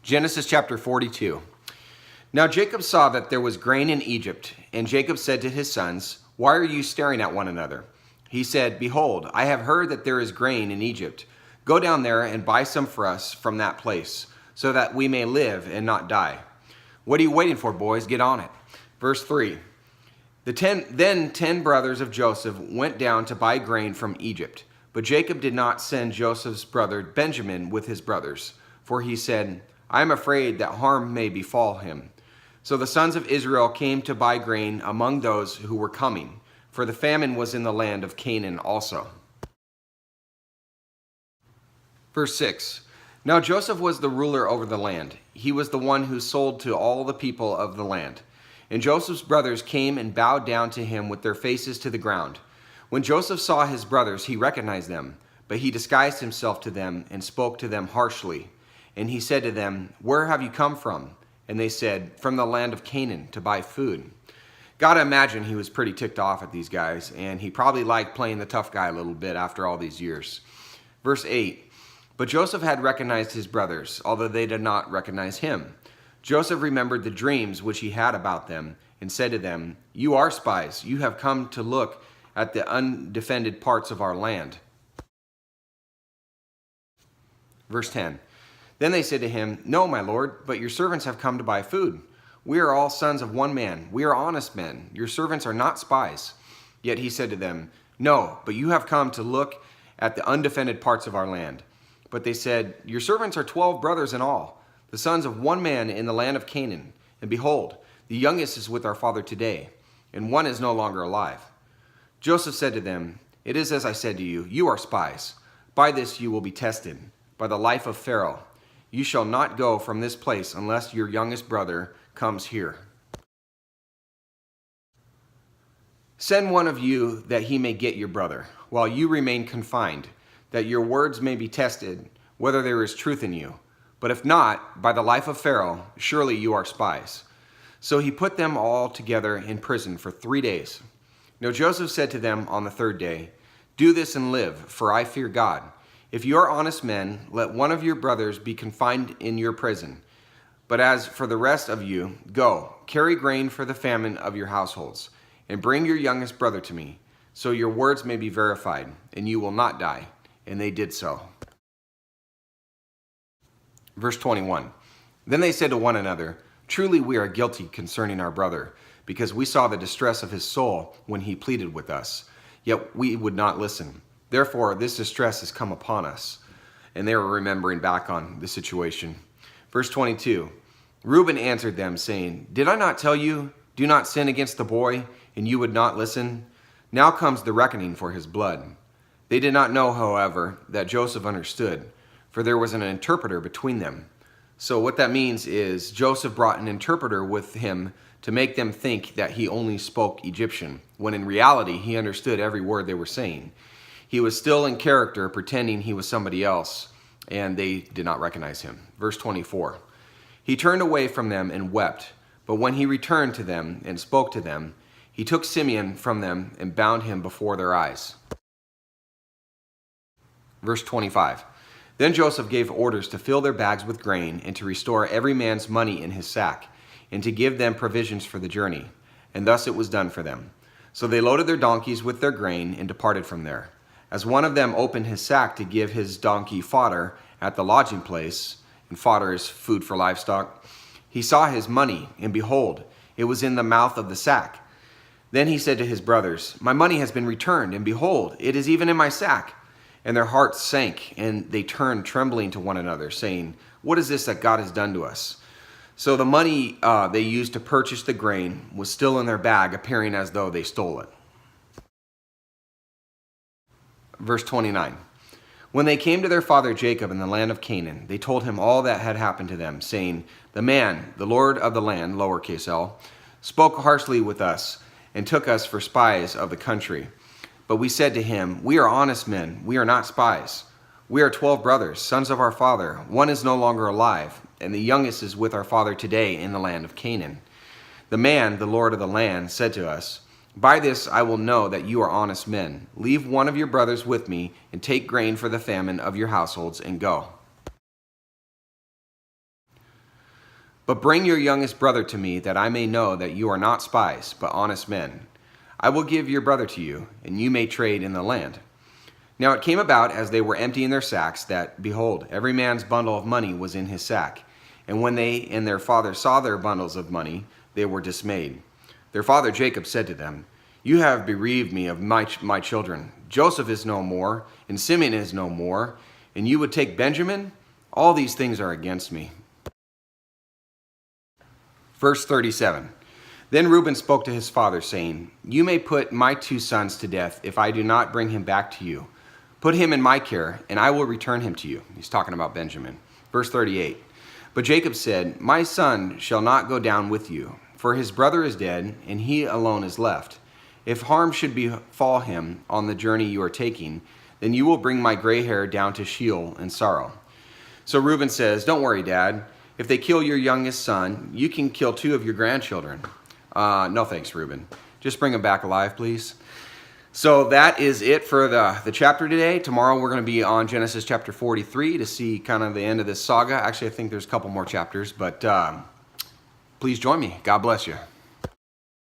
Genesis chapter 42. Now Jacob saw that there was grain in Egypt, and Jacob said to his sons, "Why are you staring at one another?" He said, "Behold, I have heard that there is grain in Egypt. Go down there and buy some for us from that place, so that we may live and not die." What are you waiting for, boys? Get on it. Verse 3. Then 10 brothers of Joseph went down to buy grain from Egypt. But Jacob did not send Joseph's brother Benjamin with his brothers, for he said, "I am afraid that harm may befall him." So the sons of Israel came to buy grain among those who were coming, for the famine was in the land of Canaan also. Verse 6. Now Joseph was the ruler over the land. He was the one who sold to all the people of the land. And Joseph's brothers came and bowed down to him with their faces to the ground. When Joseph saw his brothers, he recognized them, but he disguised himself to them and spoke to them harshly. And he said to them, "Where have you come from?" And they said, "From the land of Canaan, to buy food." Gotta imagine he was pretty ticked off at these guys, and he probably liked playing the tough guy a little bit after all these years. Verse 8. But Joseph had recognized his brothers, although they did not recognize him. Joseph remembered the dreams which he had about them, and said to them, "You are spies. You have come to look at the undefended parts of our land." Verse 10. Then they said to him, "No, my lord, but your servants have come to buy food. We are all sons of one man. We are honest men. Your servants are not spies." Yet he said to them, "No, but you have come to look at the undefended parts of our land." But they said, "Your servants are 12 brothers in all, the sons of one man in the land of Canaan. And behold, the youngest is with our father today, and one is no longer alive." Joseph said to them, "It is as I said to you, you are spies. By this you will be tested, by the life of Pharaoh. You shall not go from this place unless your youngest brother comes here. Send one of you that he may get your brother, while you remain confined, that your words may be tested, whether there is truth in you. But if not, by the life of Pharaoh, surely you are spies." So he put them all together in prison for 3 days. Now Joseph said to them on the 3rd day, "Do this and live, for I fear God. If you are honest men, let one of your brothers be confined in your prison. But as for the rest of you, go, carry grain for the famine of your households, and bring your youngest brother to me, so your words may be verified, and you will not die." And they did so. Verse 21. Then they said to one another, "Truly we are guilty concerning our brother, because we saw the distress of his soul when he pleaded with us, yet we would not listen. Therefore this distress has come upon us." And they were remembering back on the situation. Verse 22. Reuben answered them, saying, "Did I not tell you, do not sin against the boy, and you would not listen? Now comes the reckoning for his blood." They did not know, however, that Joseph understood, for there was an interpreter between them. So what that means is Joseph brought an interpreter with him to make them think that he only spoke Egyptian, when in reality he understood every word they were saying. He was still in character, pretending he was somebody else, and they did not recognize him. Verse 24. He turned away from them and wept, but when he returned to them and spoke to them, he took Simeon from them and bound him before their eyes. Verse 25. Then Joseph gave orders to fill their bags with grain, and to restore every man's money in his sack, and to give them provisions for the journey. And thus it was done for them. So they loaded their donkeys with their grain and departed from there. As one of them opened his sack to give his donkey fodder at the lodging place, and fodder is food for livestock, he saw his money, and behold, it was in the mouth of the sack. Then he said to his brothers, "My money has been returned, and behold, it is even in my sack." And their hearts sank, and they turned trembling to one another, saying, "What is this that God has done to us?" So the money they used to purchase the grain was still in their bag, appearing as though they stole it. Verse 29. When they came to their father Jacob in the land of Canaan, they told him all that had happened to them, saying, "The man, the Lord of the land, lowercase l, spoke harshly with us, and took us for spies of the country. But we said to him, 'We are honest men, we are not spies. We are 12 brothers, sons of our father. One is no longer alive, and the youngest is with our father today in the land of Canaan.' The man, the Lord of the land, said to us, 'By this I will know that you are honest men. Leave one of your brothers with me, and take grain for the famine of your households, and go.'" But bring your youngest brother to me, that I may know that you are not spies, but honest men. I will give your brother to you, and you may trade in the land. Now it came about, as they were emptying their sacks, that, behold, every man's bundle of money was in his sack. And when they and their father saw their bundles of money, they were dismayed. Their father Jacob said to them, You have bereaved me of my children. Joseph is no more, and Simeon is no more, and you would take Benjamin? All these things are against me. Verse 37. Then Reuben spoke to his father, saying, You may put my 2 sons to death if I do not bring him back to you. Put him in my care, and I will return him to you. He's talking about Benjamin. Verse 38. But Jacob said, My son shall not go down with you, for his brother is dead, and he alone is left. If harm should befall him on the journey you are taking, then you will bring my gray hair down to Sheol in sorrow. So Reuben says, Don't worry, Dad. If they kill your youngest son, you can kill 2 of your grandchildren. No thanks, Reuben. Just bring him back alive, please. So that is it for the chapter today. Tomorrow we're going to be on Genesis chapter 43 to see kind of the end of this saga. Actually, I think there's a couple more chapters, but please join me. God bless you.